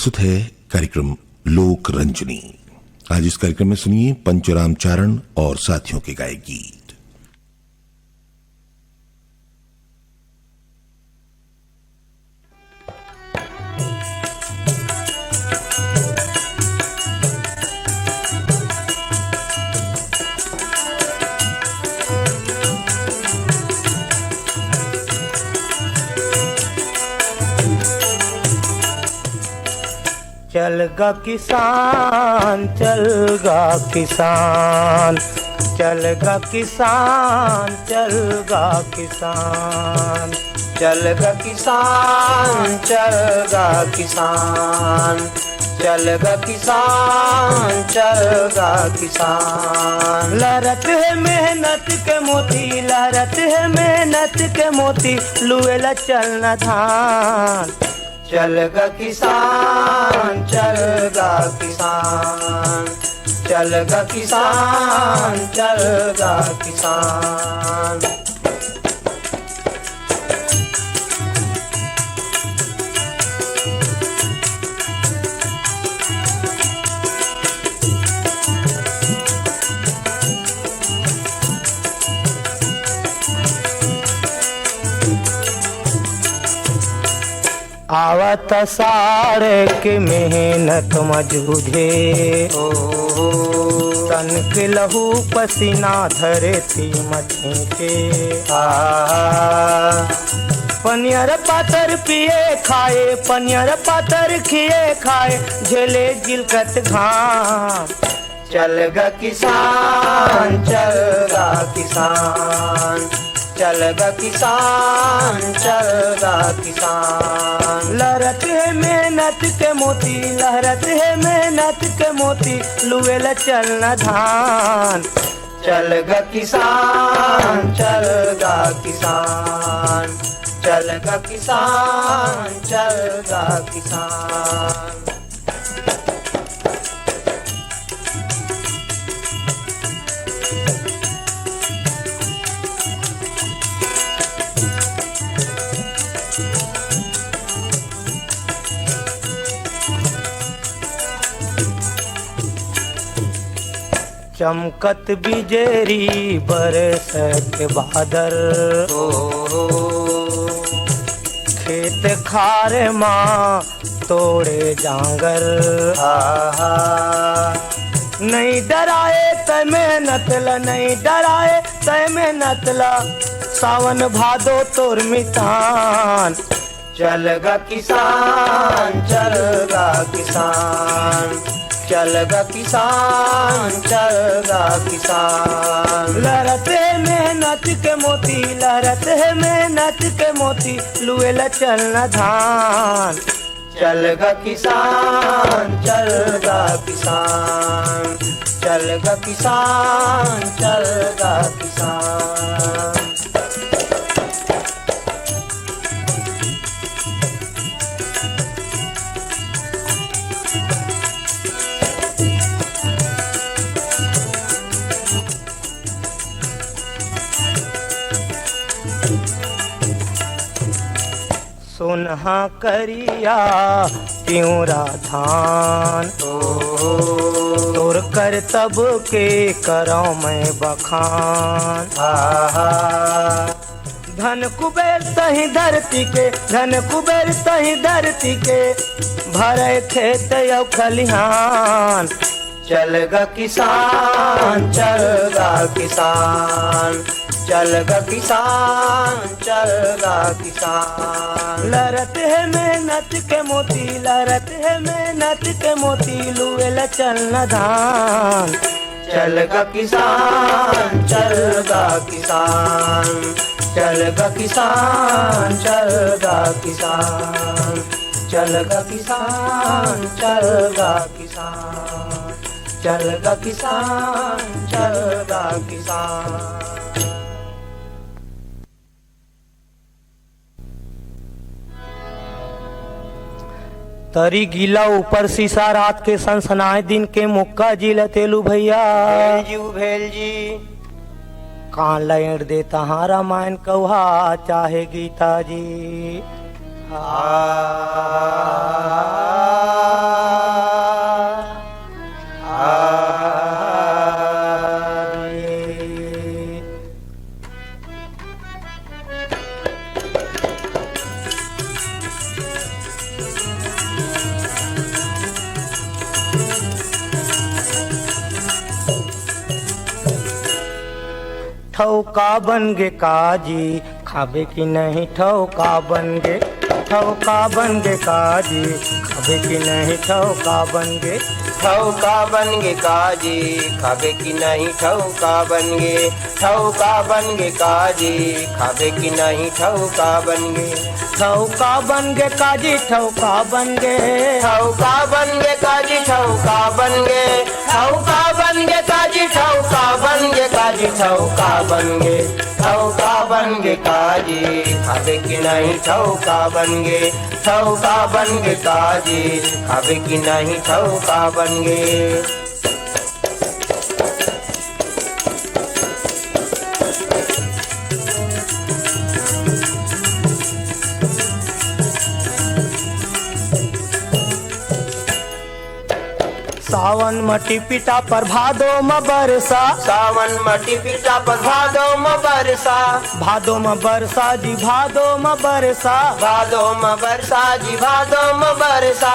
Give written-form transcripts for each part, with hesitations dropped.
प्रस्तुत है कार्यक्रम लोक रंजनी। आज इस कार्यक्रम में सुनिए पंचराम चारण और साथियों के गाए गीत। चलगा किसान, चलगा किसान, चलगा किसान, चलगा किसान, चलगा किसान, चलगा किसान, चलगा किसान, चलगा किसान। लहरत है मेहनत के मोती, लहरत है मेहनत के मोती, लुएला चलना धान। चलगा किसान, चलगा किसान, चलगा किसान, चलगा किसान। आवत सारे के मेहनत मजूझे, तन के लहू पसीना धरती मछीके। पनियर पातर पिए खाए, पनियर पातर खिए खाए, झेले गिलकत घाम। चलगा किसान, चलगा किसान, चलगा किसान, चलगा किसान। लहरत है मेहनत के मोती, लहरत है मेहनत के मोती, लुएला चलना धान। चलगा किसान, चलगा किसान, चलगा किसान, चलगा किसान। चमकत बिजरी बरसत बादल, खेत खार माँ तोड़े जांगर। नहीं डराए तय मेहनत ला, नहीं डराए तय मेहनत ला, सावन भादो तोर मितान। चलगा किसान, चलगा किसान, चलगा किसान, चलगा किसान। लहरत है मेहनत के मोती, लहरत है मेहनत के मोती, लुएला चलना धान। चलगा किसान, चलगा किसान, चलगा किसान, चलगा किसान। सोनहा करिया प्यूरा धान, तोर कर तब के करो मैं बखान। धन कुबेर सही धरती के, धन कुबेर सही धरती के, भरे खेत यौ खलिहान। चलगा किसान, चलगा किसान, चलगा किसान, चलगा किसान। लहरत है मेहनत के मोती, लहरत है मेहनत के मोती, लुएला चलना धान। चलगा किसान, चलगा किसान, चलगा किसान, चलगा किसान, चलगा किसान, चलगा किसान, चलगा किसान, चलगा किसान। तरी गीला ऊपर शीशा, रात के सनसनाए, दिन के मुक्का जिला तेलू भैया। भेल जी कान लैंड देता हाँ रामायण कौहा चाहे गीता जी। ठौका बन गे काजी खाबे की नहीं ठौका बन गे ठौका बन गे काजी खाबे की नहीं ठौका बन गे ठौका बन गे काजी खाबे की नहीं ठौका बन गे ठौका बन गे काजी खाबे की नहीं ठौका बन गे ठौका बन गे काजी ठौका बन गे ठौका बन गे काजी ठौका बन गे ठौका बन गे काजी ठौका बन गे काजी ठौका बन गे ठौका बन गे काजी खाबे की नहीं ठौका बन गे ठौका बन गे काजी खाबे की नहीं ठौका बन गे सावन मटी पिता पर भादो म बरसा सावन मटी पिता पर भादो म बरसा भादो म बरसा जी भादो म बरसा भादो म बरसा जी भादो म बरसा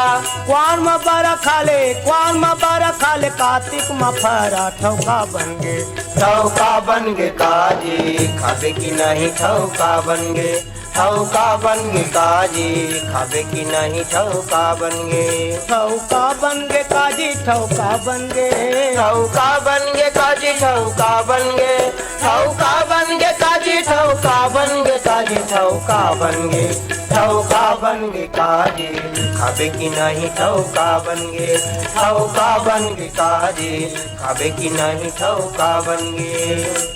क्वान म बरा खाले क्वान म बरा खाले कार्तिक म फरा ठौका बन गे ठौका बन गे काजी खाबे की नहीं ठौका बन गे ठौका बन गे काजी खाबे की नहीं ठौका बन गे ठौका बन गे काजी ठौका बन गे ठौका बन गे काजी ठौका बन गे ठौका बन गे काजी ठौका बन गे काजी ठौका बन गे ठौका बन गे काजी खाबे की नहीं ठौका बन गे ठौका बन गे काजी खाबे की नहीं ठौका बन गे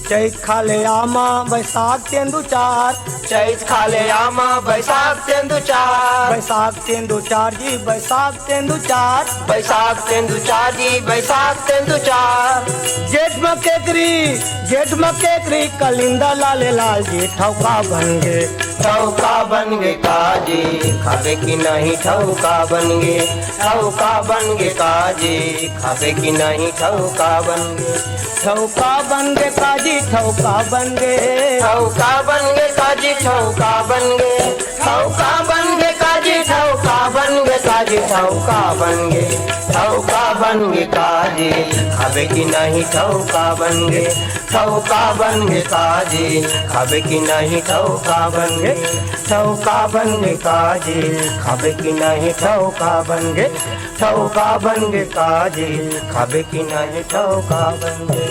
चैत खाले आमा बैसाख तेंदु चार चैत खाले आमा बैसाख तेंदु चार बैसाख तेंदु चार जी बैसाख तेंदु चार बैसाख तेंदु चार जी बैसाख तेंदु चार जेठ में केकरी कलिंदा लाले लाल जी ठौका बन गे ठौका बन गे काजी खाबे की नहीं ठौका बन गे ठौका बन गे काजी खाबे की नहीं ठौका बन गे ठौका बन गे काजी ठौका बन गे ठौका बन गे काजी ठौका बन गे ठौका बन गे काजी ठौका बन गे काजी ठौका बन गे ठौका बन गे काजी खाबे की नहीं ठौका बन गे ठौका बन गे काजी खाबे की नहीं ठौका बन गे ठौका बन गे काजी खाबे की नहीं ठौका बन गे ठौका बन गे काजी खाबे की नहीं ठौका बन गे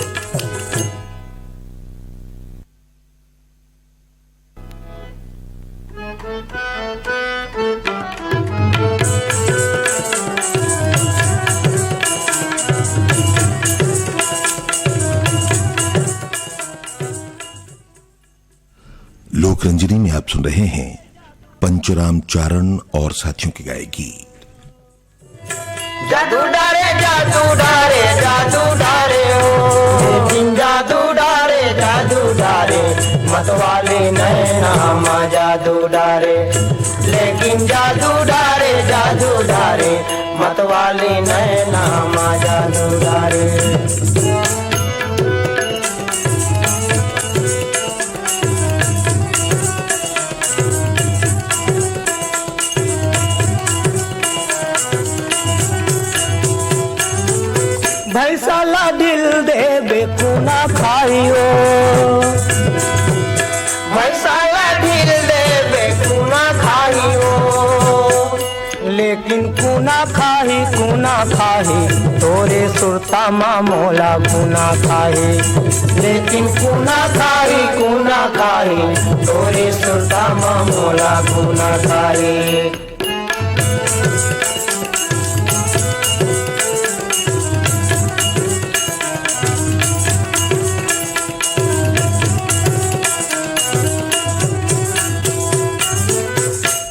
लोक रंजनी में आप सुन रहे हैं पंचराम चारण और साथियों की गायकी। जादू डारे जादू डारे जादू डारे ओ जादू डारे मतवाले नैना मा जादू डारे लेकिन जादू डारे मतवाले नैना मा जादू डारे भैसा ला दिल दे बेकुना खाइयो भैसा ला दिल दे बेकुना खाइयो लेकिन कुना खाही तोरे सुरता मा मोला कुना खाही लेकिन कुना खाही तोरे सुरता मा मोला कुना खाही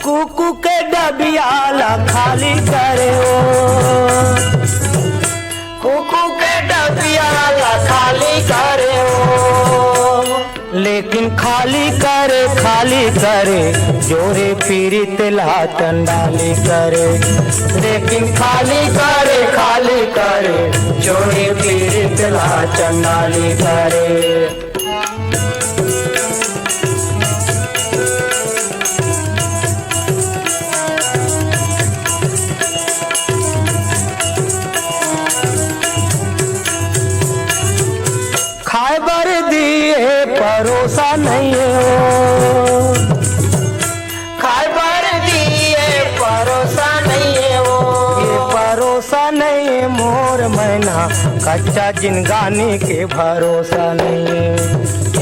कुकू के डबियाला खाली करे ओ कुकू के डबियाला खाली करे ओ लेकिन खाली करे जोरे पीरित लातन डाली करे लेकिन खाली करे चोरी पीर पिला चंडाली करे। खाए बर दिए परोसा नहीं हो, खाए बर दिए परोसा नहीं है वो, ये परोसा नहीं है मोर मैना, कच्चा जिनगानी के भरोसा नहीं है।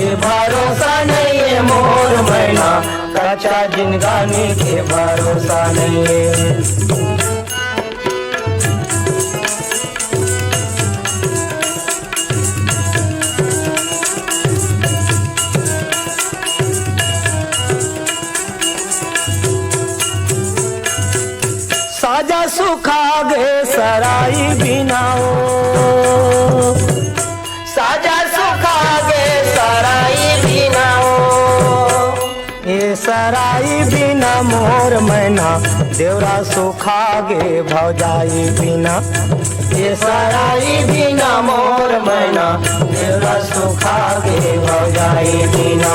ये भरोसा नहीं है मोर मैना, कच्चा जिनगानी के भरोसा नहीं है। साजा सुखा गे सराई बिनाओ, साजा सुखा गे सराई बिना हो, ये सराई बिना मोर मैना, देवरा सुखा गे भौजाई बिना। ये सराई बिना मोर मैना, देवरा सुखा गे भौजाई बिना।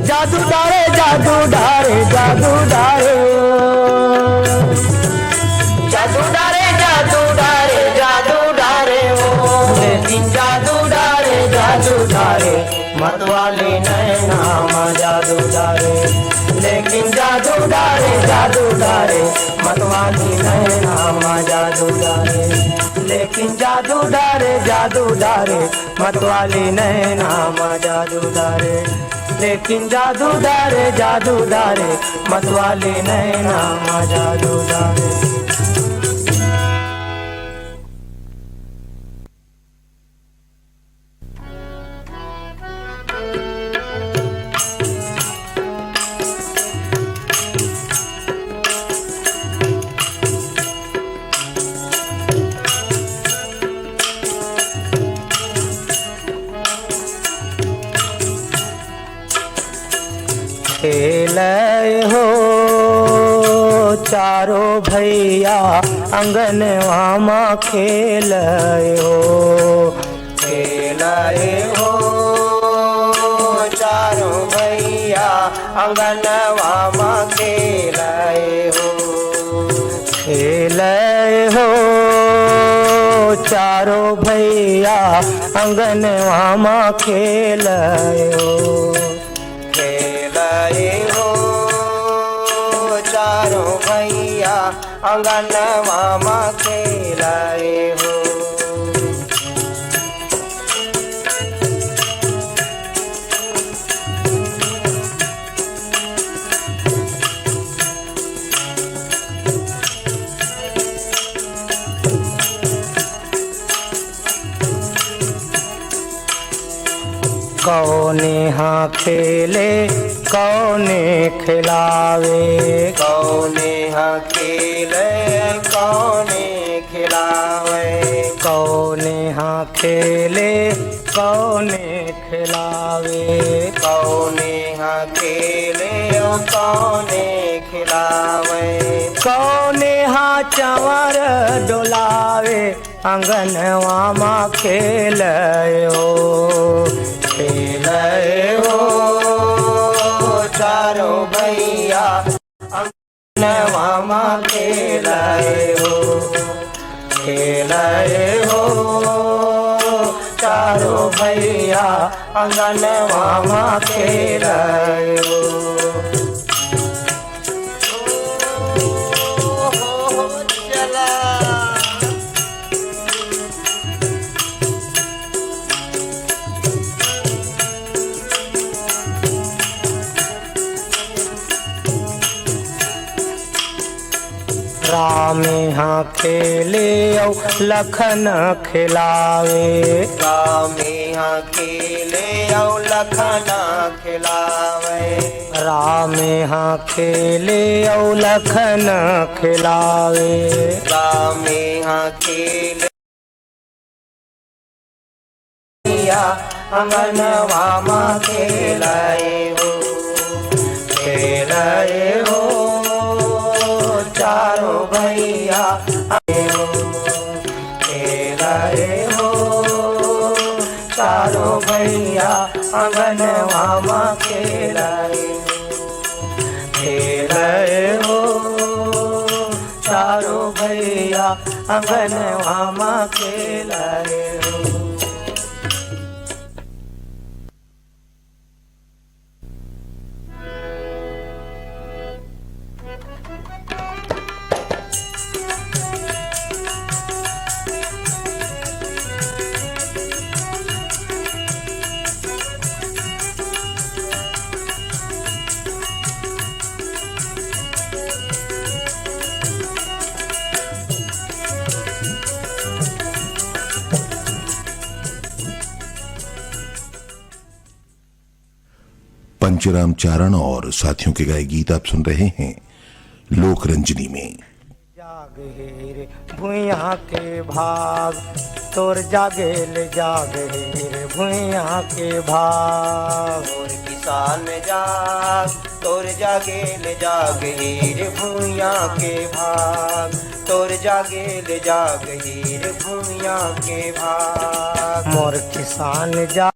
जादू डारे जादू डारे जादू डारे, जादू डारे जादू डारे जादू डारे हो, लेकिन जादू डारे मतवाली नैना माँ जादू डारे, लेकिन जादू डारे मतवाली नैना माँ जादू डारे, लेकिन जादू डारे मतवाली नैना माँ जादू डारे, लेकिन जादू डारे मतवाली नैना माँ जादू डारे। खेल हो चारो भैया अंगनवा माँ खेल हो, खेलाए हो चारों भैया अंगनवा माँ खेलाए हो, खेल हो चारो भैया अंगनवा माँ खेल हो, खेलाए हो चारों भैया अंगनवा माँ खेलाए हो। कौने हाँ खेले कौने खिलावे, कौने हाँ खेले कौने खिलावे, कौने हाँ खेले कौने खिलावे, कौने हाँ खेले कौने खिलावे, कौने हाँ चंवर डोलावे अंगनवा माँ खेलयो, खेलयो चारों भैया अंगनवा माँ खेलयो, खेलयो चारों भैया अंगनवा माँ खेलयो। राम यहाँ खेले औ लखन खिलावे, राम यहाँ खेले औ लखन खिलावे, राम यहाँ खेले औ लखन खिलावे, राम यहाँ खेले अंगनवा माँ खेलाए हो, खेलाए हो चारों भैया खेलाए अंगनवा खेलाए हो चारों भैया अंगनवा खेलाए हो। पंचराम चारण और साथियों के गाए गीत आप सुन रहे हैं लोक रंजनी में। जाग रे भुइया के भाग तोर जागेल जाग रे भुइया के भाग। और किसान जाग तोर जागेल जाग हीर भूया के भाग तोर जागेल जाग हीर भूया के भाग। मोर किसान जा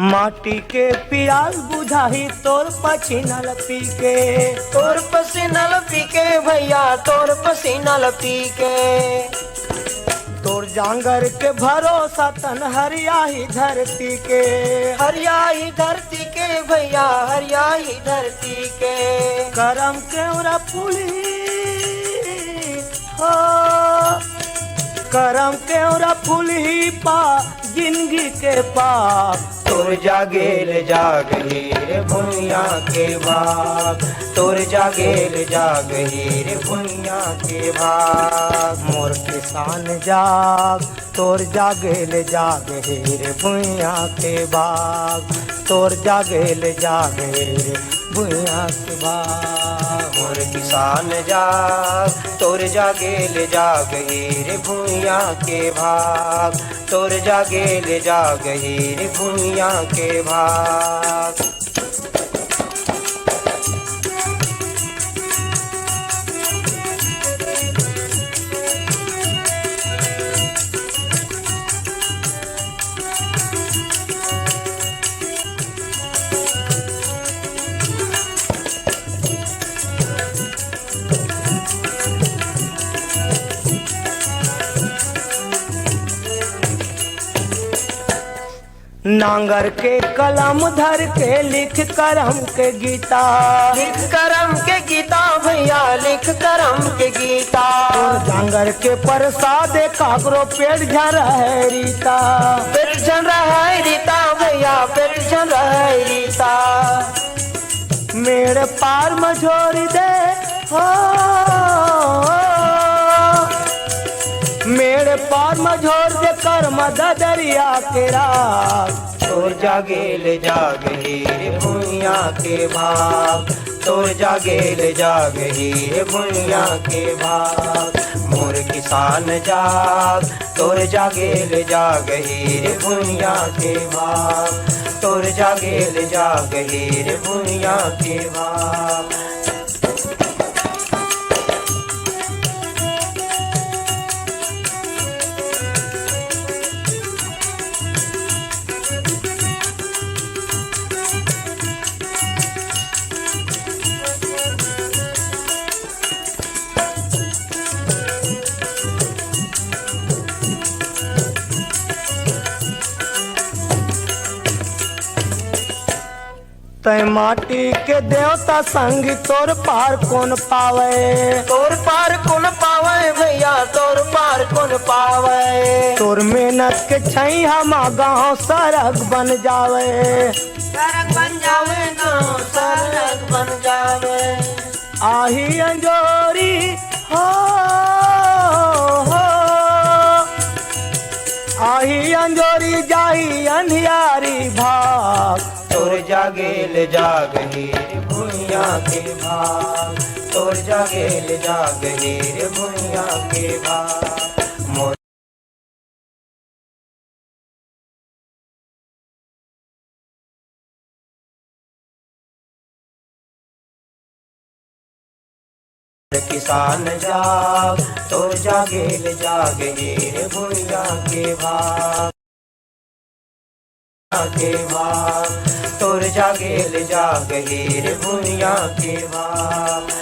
माटी के प्यास बुझाही तोर पछिनल पी के तोर पसीनल पी के भैया तोर पसीनल पी के। तोर जांगर के भरोसा तन हरियाही धरती के हरियाई धरती के भैया हरियाई धरती के। करम के उरा पुली हो करम के उरा फूली पा जिंदगी के पाप। तोर जागेल जाग हीर भुइया के भाग तोर जागेल जाग हीर भुइया के भाग। मोर किसान जाग तोर जागेल जाग हीर भुइया के बाग तोर जागेल जाग हीर भुइया के बाग। मोर किसान जाग तोर जागेल जाग हीर भुइया के भाग तोर जागेल जाग हीर भुइया के भाग। नांगर के कलम धर के लिख करम के गीता लिख करम के गीता भैया लिख करम के गीता। नांगर के प्रसाद कागरो पेट झर है रीता पेट झन रहा है रीता भैया पेट झन रहा है रीता। मेरे पार मझोरी दे हो मेरे पार मझोर दे कर मदद दरिया के राग। तोर जागेल जाग हीर भुइया के भाग तोर जागेल जाग हीर भुइया के भाग। मोर किसान जाग तोर जागेल जाग हीर भुइया के भाग तोर जागेल जाग हीर भुइया के भाग। तय माटी के देवता संग तोर पार कौन पावे तोर पार कौन पावे भैया तोर पार कौन पावे तोर मेहनत के छई हम गाँव सड़क बन जावे सड़क बन जावे गाँव सड़क बन जावे आही अंजोरी हो आही अंजोरी जाही अंधियारी भाग तोर जागेल जागही भुइया के भाग तोर जागेल जागही भुइया के भाग मोर किसान जाग तोर जागेल जागही भुइया के भाग के भाग तोर जागेल जागही भुइया के भाग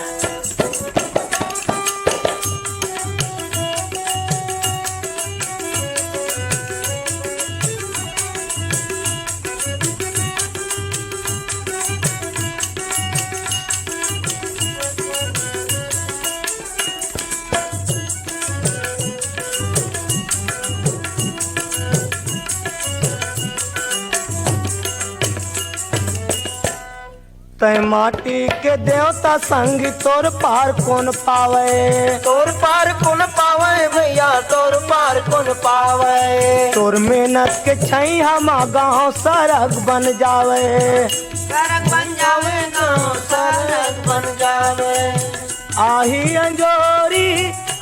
तय माटी के देवता संग तोर पार कौन पावे तोर पार कौन पावे भैया तोर पार कौन पावे तोर मेहनत के छई हम गाँव सड़क बन जावे सड़क बन जावे गाँव सड़क बन जावे आही अंजोरी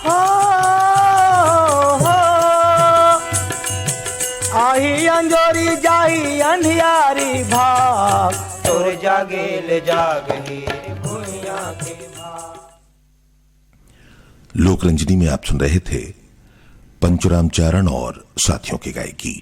हो आही अंजोरी जाही अंधियारी भाग तोर जागेल जागही भुइया के भाग। लोकरंजनी में आप सुन रहे थे पंचुराम चारण और साथियों की गायकी।